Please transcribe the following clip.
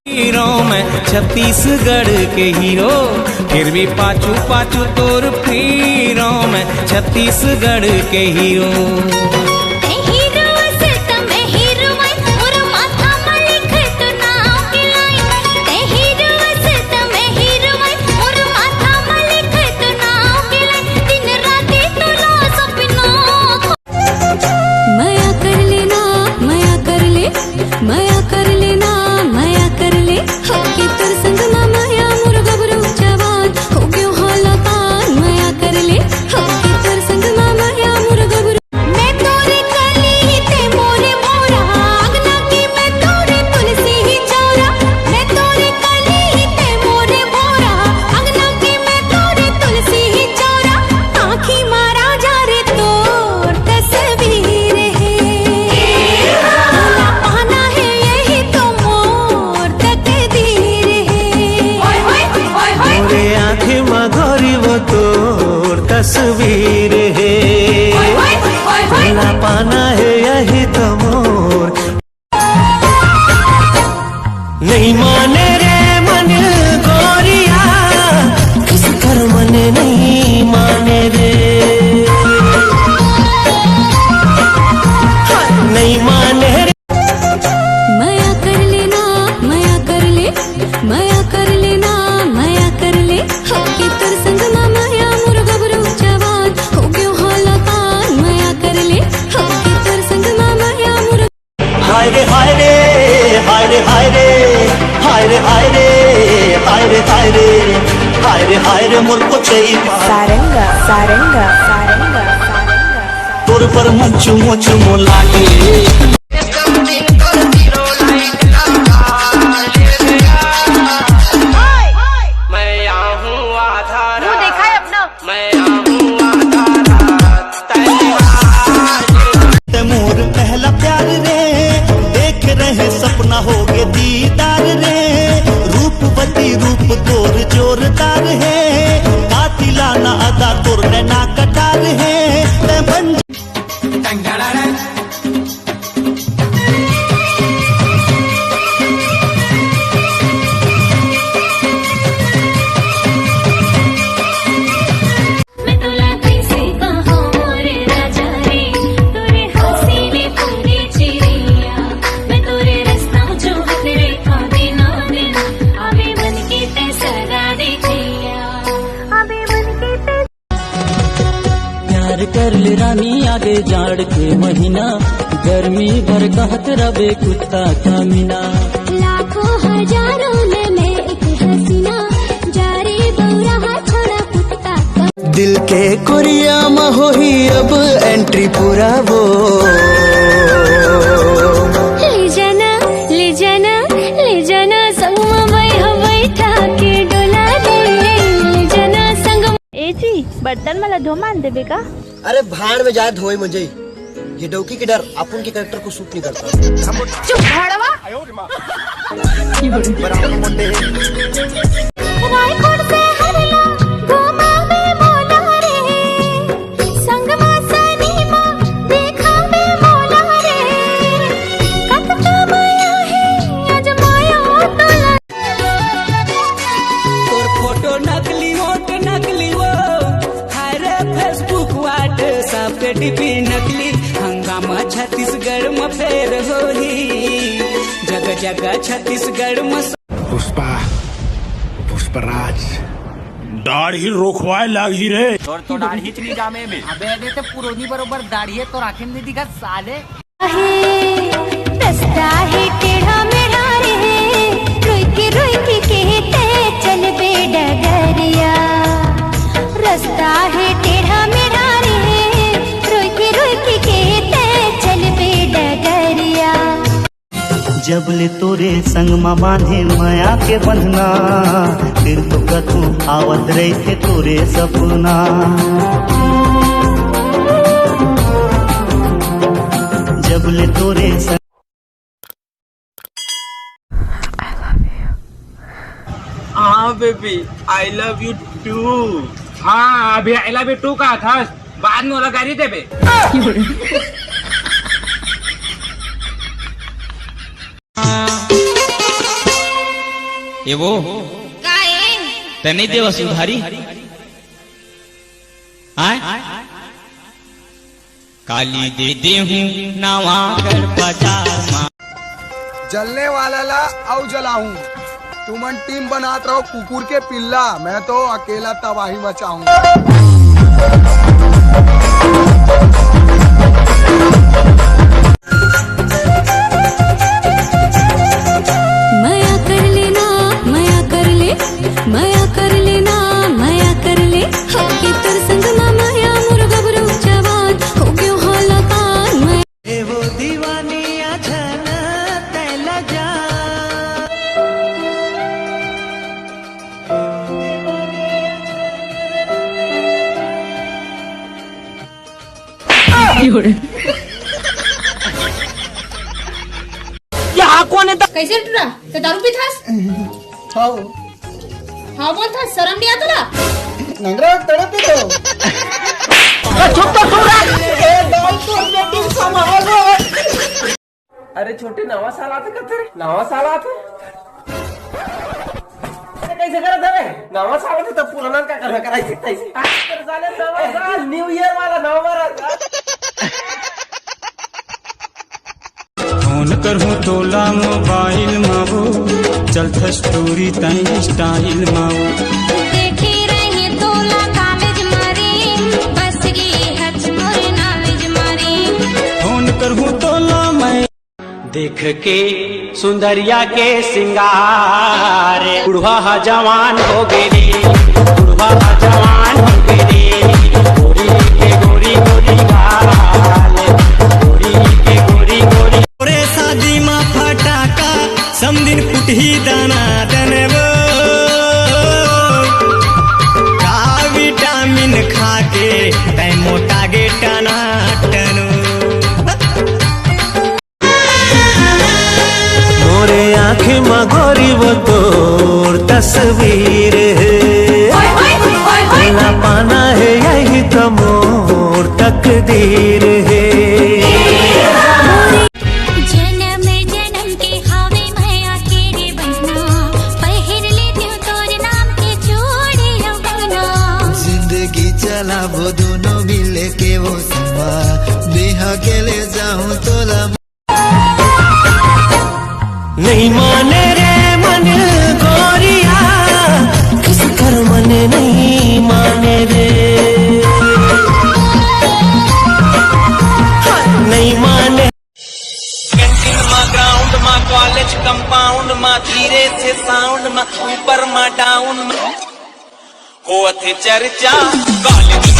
Hero मैं छत्तीसगढ़ के hero, फिर भी पाचू पाचू तोर फिरो मैं छत्तीसगढ़ के हीरो। तस्वीर है भुला पाना है यही तो मोर। नहीं माने रे मन गोरिया, किस कर मन नहीं माने रे, नहीं माने रे। माया कर लेना, माया कर ले, माया कर लेना, माया कर ले, होके तोर संग माया मुर्गा बरू जवान, हो गयो हालाकान, माया कर ले, होके तोर संग माया मुर्गा। हाय रे हाय रे हाय रे हाय रे हाय रे हाय रे हाय रे हाय रे हाय रे हाय रे मोर को चाहिए सारंगा सारंगा सारंगा सारंगा तोर पर मुझ मुझ मोलागे। सपना हो गए दीदार रे, रूपवती रूप तोर जोरदार है, कातिलाना अदा तोर नैना कटार है, मैं बन कर ले रानी आगे जाड़ के महीना, गर्मी भर कहत रबे कुत्ता का मीना। लाखों हजारों में एक हसीना, जा रे बौरा छोड़ा कुत्ता का। दिल के कुरिया महो ही अब एंट्री पूरा वो, ले जाना ले जाना ले जाना संग में हवाई ठाके डोला दे, ले जाना संग। ए जी बर्तन मला धो मान देबे का? अरे भाड़ में जाए धोए मुझे, ये डौकी के डर अपन के कैरेक्टर को सूट नहीं करता। चुप भाड़वा। रायपुर से हरला गोमा में मोला रे, संगमा सनीमा देखा में मोला रे, कतका माया है आज माया तोला। तोर फोटो नकली होट नकली वो, हाय रे फेसबुक व्हाट्सएप पे डीपी नकली, हंगामा छत्तीसगढ़ में फेर होली, जगह जगह छत्तीसगढ़ में। पुष्पा पुष्पराज दाढ़ी रोखवाय लागी रे, तोर तो दाढ़ी चली जामे में। अबे दे ते पुरोनी बरोबर दाढ़ी है, तो आंखें नहीं दिखा साले। रास्ता है टेढ़ा मेढ़ा रे, रोई के कहते चल बे डगरिया, रास्ता है टेढ़ा मेढ़ा रे, रोई के कहते चल बे डगरिया। जब ले तोरे संग मा बांधे माया के बंधना, फिर तो कतू आवत रहे थे तोरे सपना। जब ले तोरे संग हाँ baby I love you too. हाँ अभी आई लव यू टू कहा था, बाद में वाला गाड़ी दे बे। एवो तने देवा सुधारी आय काली दे हूँ नावा कर बाजार मा जलने वाला ला औ जलाऊं तुमन टीम बनात रहो कुकुर के पिल्ला मैं तो अकेला तबाही मचाऊं माया कर लेना माया कर ले माया कर लेना माया कर ले होके तर संग ना माया मोर गबरू जवान हो गयो हालाकान मैं वो दीवानिया छन तैला जा कैसे टूटा ते दारू पी थास हाउ हाँ बोल था शर्म नहीं आता ला नंगरा तड़प दे तो चुप तो सुन ए डाल तो बेटी संभालो अरे छोटे नवा साल आते कथे नवा साल आते कैसे करत हवे नवा साल आते तो पुराना का करायचे कैसे तर झाले नवा साल न्यू इयर वाला नवा फोन करहूँ तोला मोबाइल मावो चलता स्टोरी तई स्टाइल मावो देखी रही तोला कॉलेज मारी बस गई हच मोर नॉलेज मारी फोन करहूँ तोला मैं देख के सुंदरिया के सिंगार बुढ़वा जवान हो गई बुढ़वा जवान हो गई गोरी के गोरी गोरी गाल गोरी के गोरी गोरी रे शादी मा फटाका समदिन कुटही दाना दनबो का विटामिन खा के तै मोटा गे टना टनो मोरे आँखें में गोरी वो तोर तस्वीर है ना पाना है यही तो मोर तकदीर है जन्म जन्म के हावे माया तेरे बहना पहिर ले त्यों तोर नाम के जोड़े रवना जिंदगी चला वो दोनों मिले के वो समा देह के ले जाऊं तोला नहीं माने रे मन गोरिया किस कर मने नहीं माने रे नहीं माने कैंटीन मा ग्राउंड मा कॉलेज कंपाउंड मा धीरे से साउंड मा ऊपर मा डाउन मा होत चर्चा कॉलेज